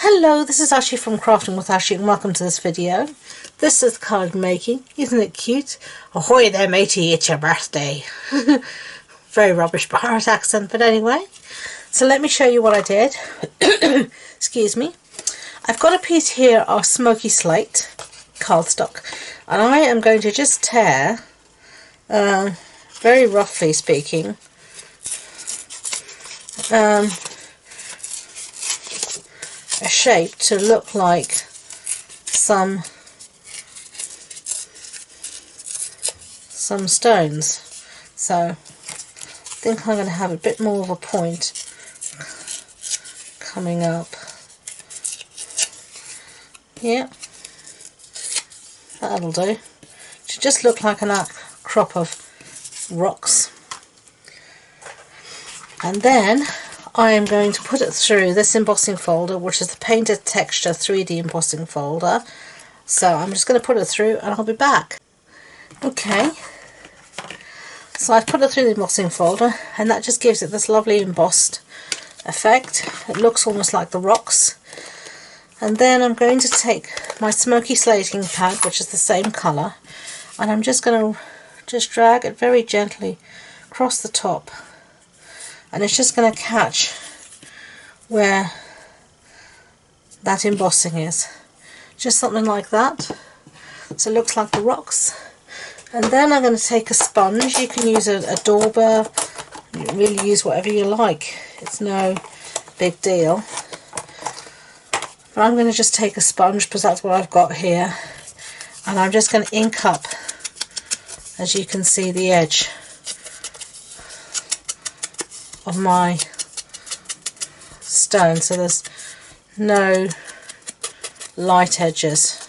Hello, this is Ashee from Crafting with Ashee and welcome to this video. This is card making. Isn't it cute? Ahoy there matey, it's your birthday. Very rubbish Bahrat accent, but anyway. So let me show you what I did. Excuse me. I've got a piece here of smoky slate cardstock and I am going to just tear, very roughly speaking, a shape to look like some stones. So I think I'm going to have a bit more of a point coming up. Yeah, that'll do. It should just look like an outcrop of rocks. And then I am going to put it through this embossing folder, which is the Painted Texture 3D embossing folder. So I'm just going to put it through and I'll be back. Okay, so I've put it through the embossing folder and that just gives it this lovely embossed effect. It looks almost like the rocks. And then I'm going to take my smoky slating pad, which is the same colour, and I'm just going to drag it very gently across the top. And it's just going to catch where that embossing is. Just something like that. So it looks like the rocks. And then I'm going to take a sponge. You can use a dauber. You can really use whatever you like. It's no big deal. But I'm going to just take a sponge because that's what I've got here. And I'm just going to ink up, as you can see, the edge of my stone, so there's no light edges.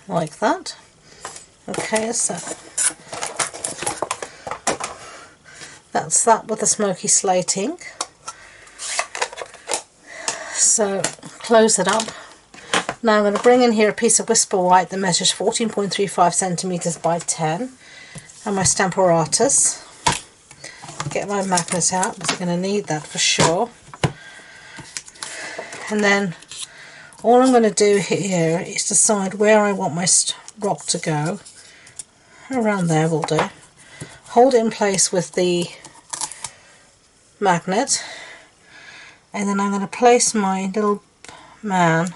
Like that. Okay, so that's that with the smoky slating. So close it up. Now I'm going to bring in here a piece of Whisper White that measures 14.35 centimeters by 10, and my Stamparatus. Get my magnet out because I'm going to need that for sure. And then all I'm going to do here is decide where I want my rock to go. Around there will do. Hold it in place with the magnet, and then I'm going to place my little man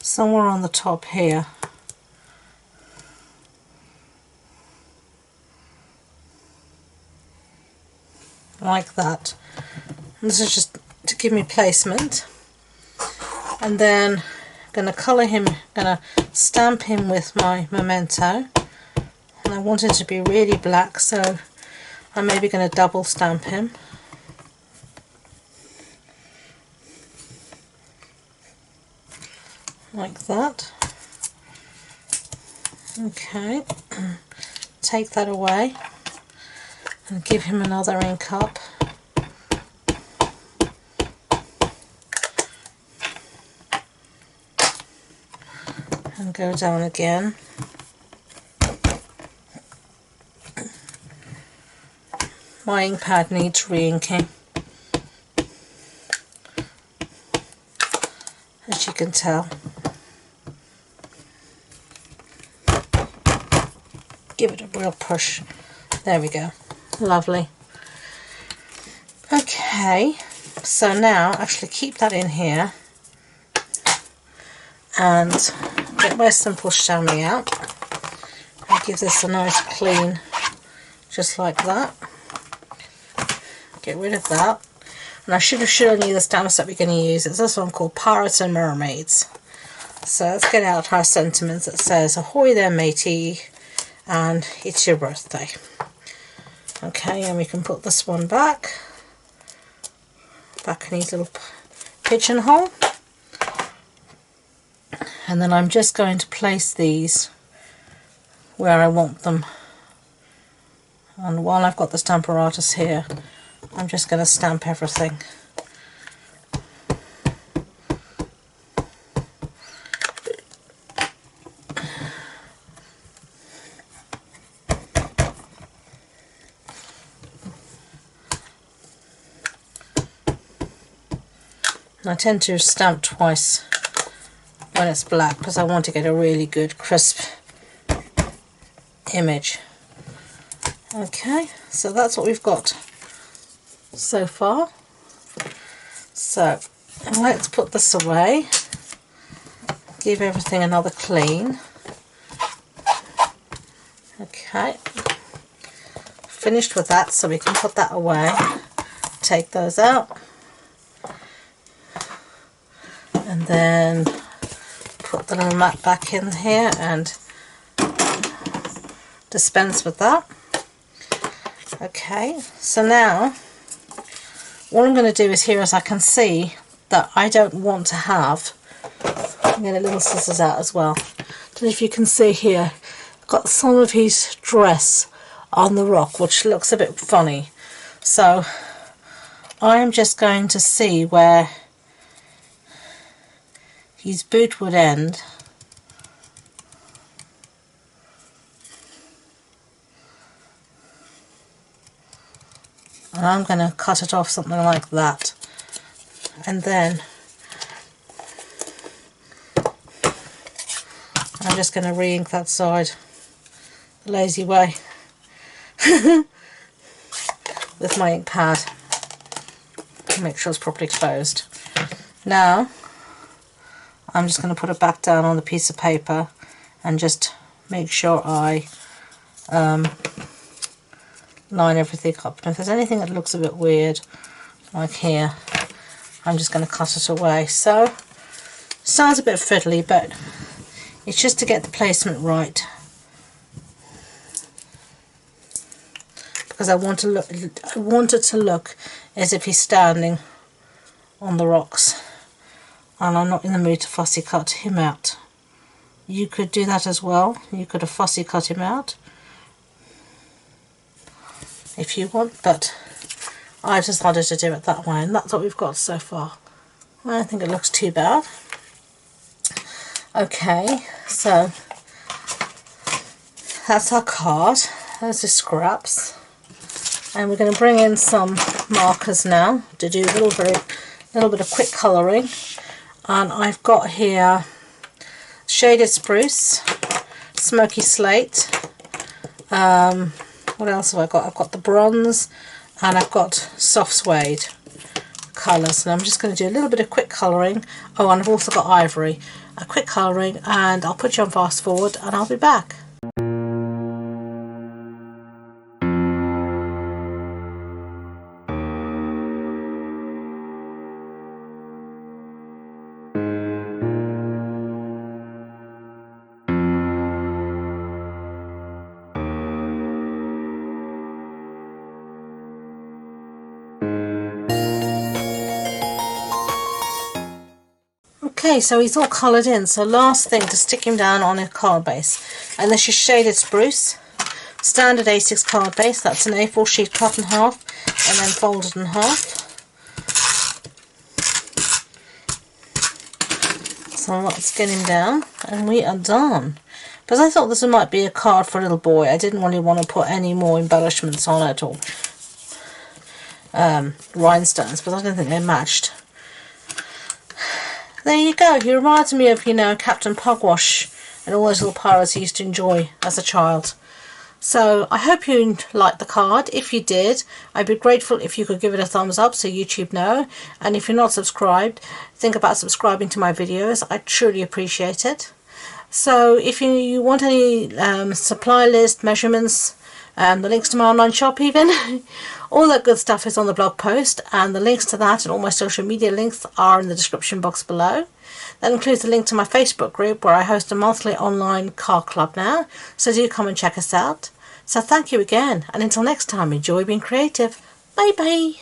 somewhere on the top here. Like that. And this is just to give me placement. And then I'm going to colour him, going to stamp him with my memento. And I want it to be really black, so I'm maybe going to double stamp him. Like that. Okay, take that away and give him another ink up. And go down again. My ink pad needs re-inking, as you can tell. Give it a real push. There we go. Lovely. Okay, so now actually keep that in here and get my simple chamois out and give this a nice clean, just like that. Get rid of that. And I should have shown you the stamps that we're going to use. It's this one called Pirates and Mermaids. So let's get out our sentiments. It says, ahoy there matey, and it's your birthday. Okay, and we can put this one back in his little pigeonhole. And then I'm just going to place these where I want them. And while I've got the Stamparatus here, I'm just going to stamp everything. I tend to stamp twice when it's black because I want to get a really good crisp image. Okay, so that's what we've got so far. So let's put this away, give everything another clean. Okay, finished with that, so we can put that away, take those out, and then put the little mat back in here and dispense with that. Okay, so now what I'm going to do is, here, as I can see that I don't want to have, I'm going to get little scissors out as well. Don't know if you can see here, I've got some of his dress on the rock, which looks a bit funny. So I am just going to see where his boot would end. And I'm going to cut it off something like that, and then I'm just going to re-ink that side the lazy way with my ink pad to make sure it's properly exposed. Now I'm just going to put it back down on the piece of paper and just make sure I line everything up, and if there's anything that looks a bit weird like here, I'm just going to cut it away. So sounds a bit fiddly, but it's just to get the placement right, because I want it to look as if he's standing on the rocks, and I'm not in the mood to fussy cut him out. You could do that as well, you could have fussy cut him out if you want, but I decided to do it that way, and that's what we've got so far. I don't think it looks too bad. Okay, so that's our card. Those are scraps, and we're going to bring in some markers now to do a little bit of quick colouring. And I've got here Shaded Spruce, Smoky Slate, what else have I got? I've got the bronze, and I've got soft suede colours, and I'm just going to do a little bit of quick colouring. Oh, and I've also got ivory. A quick colouring, and I'll put you on fast forward and I'll be back. Okay, so he's all coloured in, so last thing to stick him down on a card base, and this is Shaded Spruce, standard A6 card base. That's an A4 sheet cut in half and then folded in half. So let's get him down and we are done. Because I thought this might be a card for a little boy, I didn't really want to put any more embellishments on it or rhinestones, but I don't think they matched. There you go. He reminds me of, you know, Captain Pugwash and all those little pirates I used to enjoy as a child. So I hope you liked the card. If you did, I'd be grateful if you could give it a thumbs up so YouTube know. And if you're not subscribed, think about subscribing to my videos. I truly appreciate it. So if you want any supply list, measurements, the links to my online shop even, all that good stuff is on the blog post, and the links to that and all my social media links are in the description box below. That includes a link to my Facebook group where I host a monthly online card club now, so do come and check us out. So thank you again, and until next time, enjoy being creative. Bye bye.